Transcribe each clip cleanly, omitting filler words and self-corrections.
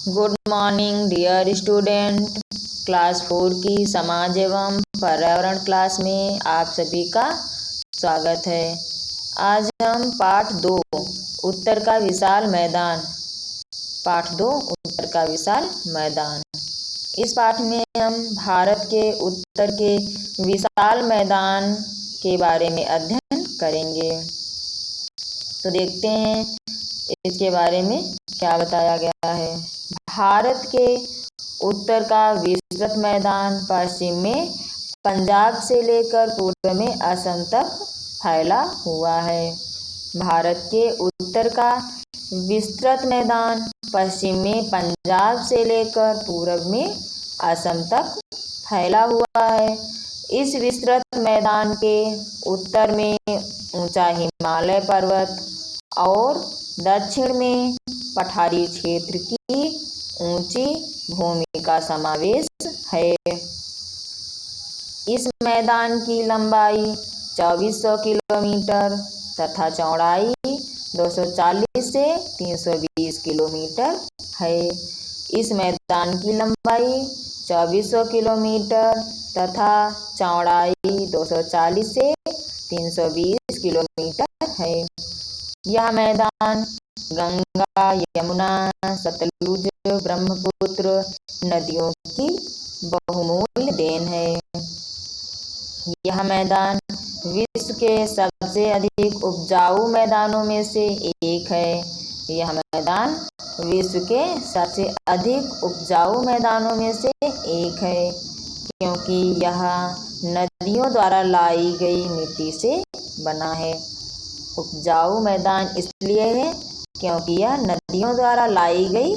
Good morning dear student. Class 4 की समाज एवं पर्यावरण क्लास में आप सभी का स्वागत है। आज हम पाठ 2 उत्तर का विशाल मैदान इस पाठ में हम भारत के उत्तर के विशाल मैदान के बारे में अध्ययन करेंगे। तो देखते हैं इसके बारे में क्या बताया गया है। भारत के उत्तर का विस्तृत मैदान पश्चिम में पंजाब से लेकर पूर्व में असम तक फैला हुआ है। भारत के उत्तर का विस्तृत मैदान पश्चिम में पंजाब से लेकर पूर्व में असम तक फैला हुआ है। इस विस्तृत मैदान के उत्तर में ऊंचा हिमालय पर्वत और दक्षिण में पठारी क्षेत्र की ऊंची भूमि का समावेश है। इस मैदान की लंबाई 2400 किलोमीटर तथा चौड़ाई 240 से 320 किलोमीटर है। इस मैदान की लंबाई 2400 किलोमीटर तथा चौड़ाई 240 से 320 किलोमीटर है। यह मैदान गंगा, यमुना, सतलुज, ब्रह्मपुत्र नदियों की बहुमूल्य देन है। यह मैदान विश्व के सबसे अधिक उपजाऊ मैदानों में से एक है। यह मैदान विश्व के सबसे अधिक उपजाऊ मैदानों में से एक है, क्योंकि यह नदियों द्वारा लाई गई मिट्टी से बना है। उपजाऊ मैदान इसलिए है क्योंकि यह नदियों द्वारा लाई गई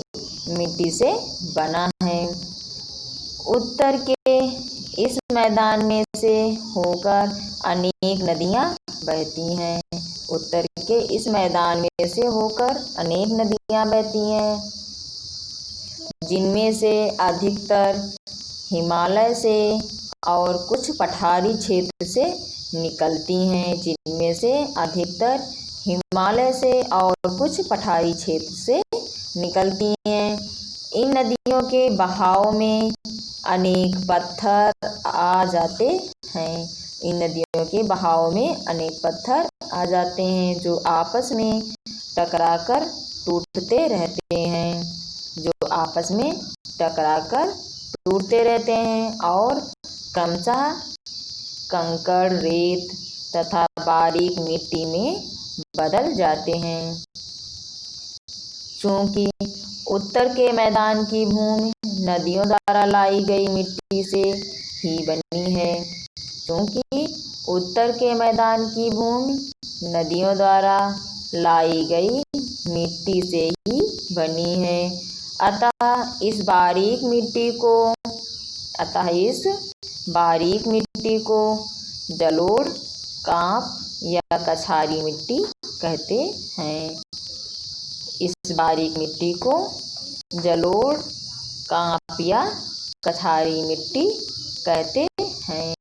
मिट्टी से बना है। उत्तर के इस मैदान में से होकर अनेक नदियां बहती हैं। उत्तर के इस मैदान में से होकर अनेक नदियां बहती हैं, जिनमें से अधिकतर हिमालय से और कुछ पठारी क्षेत्र से निकलती हैं। जिनमें से अधिकतर हिमालय से और कुछ पठारी क्षेत्र से निकलती हैं। इन नदियों के बहाव में अनेक पत्थर आ जाते हैं। इन नदियों के बहाव में अनेक पत्थर आ जाते हैं, जो आपस में टकराकर टूटते रहते हैं और क्रमशः कंकड़, रेत तथा बारीक मिट्टी में बदल जाते हैं। चूंकि उत्तर के मैदान की भूमि नदियों द्वारा लाई गई मिट्टी से ही बनी है। अतः इस बारीक मिट्टी को जलोढ़, कांप या कछारी मिट्टी कहते हैं। इस बारीक मिट्टी को जलोढ़, कांप या कछारी मिट्टी कहते हैं।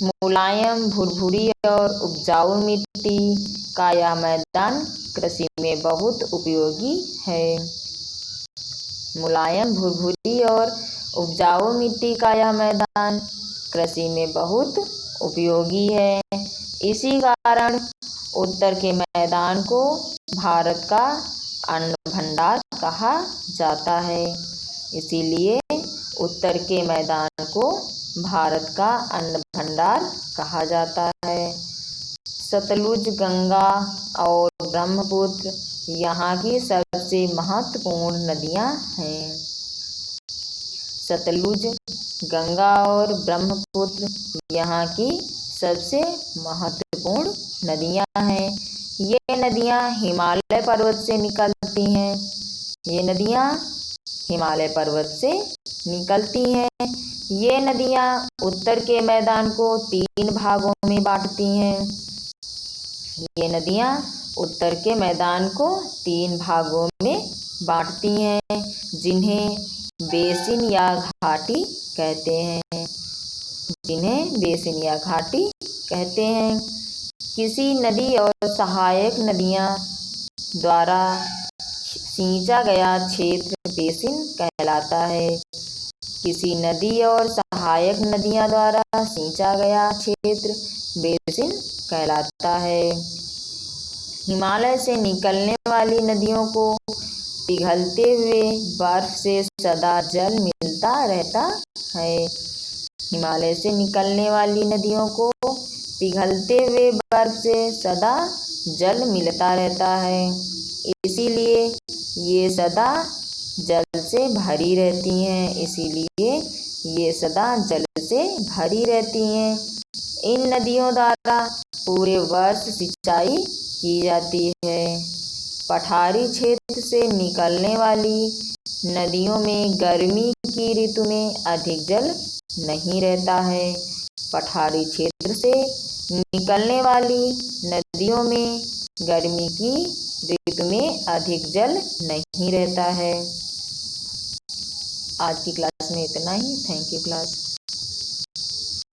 मुलायम, भुरभुरी और उपजाऊ मिट्टी का यह मैदान कृषि में बहुत उपयोगी है। मुलायम, भुरभुरी और उपजाऊ मिट्टी का यह मैदान कृषि में बहुत उपयोगी है। इसी कारण उत्तर के मैदान को भारत का अन्न भंडार कहा जाता है। इसीलिए उत्तर के मैदान को भारत का अन्न भंडार कहा जाता है। सतलुज, गंगा और ब्रह्मपुत्र यहाँ की सबसे महत्वपूर्ण नदियाँ हैं। सतलुज, गंगा और ब्रह्मपुत्र यहाँ की सबसे महत्वपूर्ण नदियाँ हैं। ये नदियाँ हिमालय पर्वत से निकलती हैं। ये नदियाँ उत्तर के मैदान को 3 भागों में बांटती हैं। जिन्हें बेसिन या घाटी कहते हैं। किसी नदी और सहायक नदियाँ द्वारा सींचा गया क्षेत्र बेसिन कहलाता है। किसी नदी और सहायक नदियां द्वारा सींचा गया क्षेत्र बेसिन कहलाता है। हिमालय से निकलने वाली नदियों को पिघलते हुए बर्फ से सदा जल मिलता रहता है। हिमालय से निकलने वाली नदियों को पिघलते हुए बर्फ से सदा जल मिलता रहता है, इसीलिए ये सदा जल से भरी रहती हैं। इसीलिए ये सदा जल से भरी रहती हैं। इन नदियों द्वारा पूरे वर्ष सिंचाई की जाती है। पठारी क्षेत्र से निकलने वाली नदियों में गर्मी की ऋतु में अधिक जल नहीं रहता है। पठारी क्षेत्र से निकलने वाली नदियों में गर्मी की ऋतु में अधिक जल नहीं रहता है। आज की क्लास में इतना ही। Thank you class.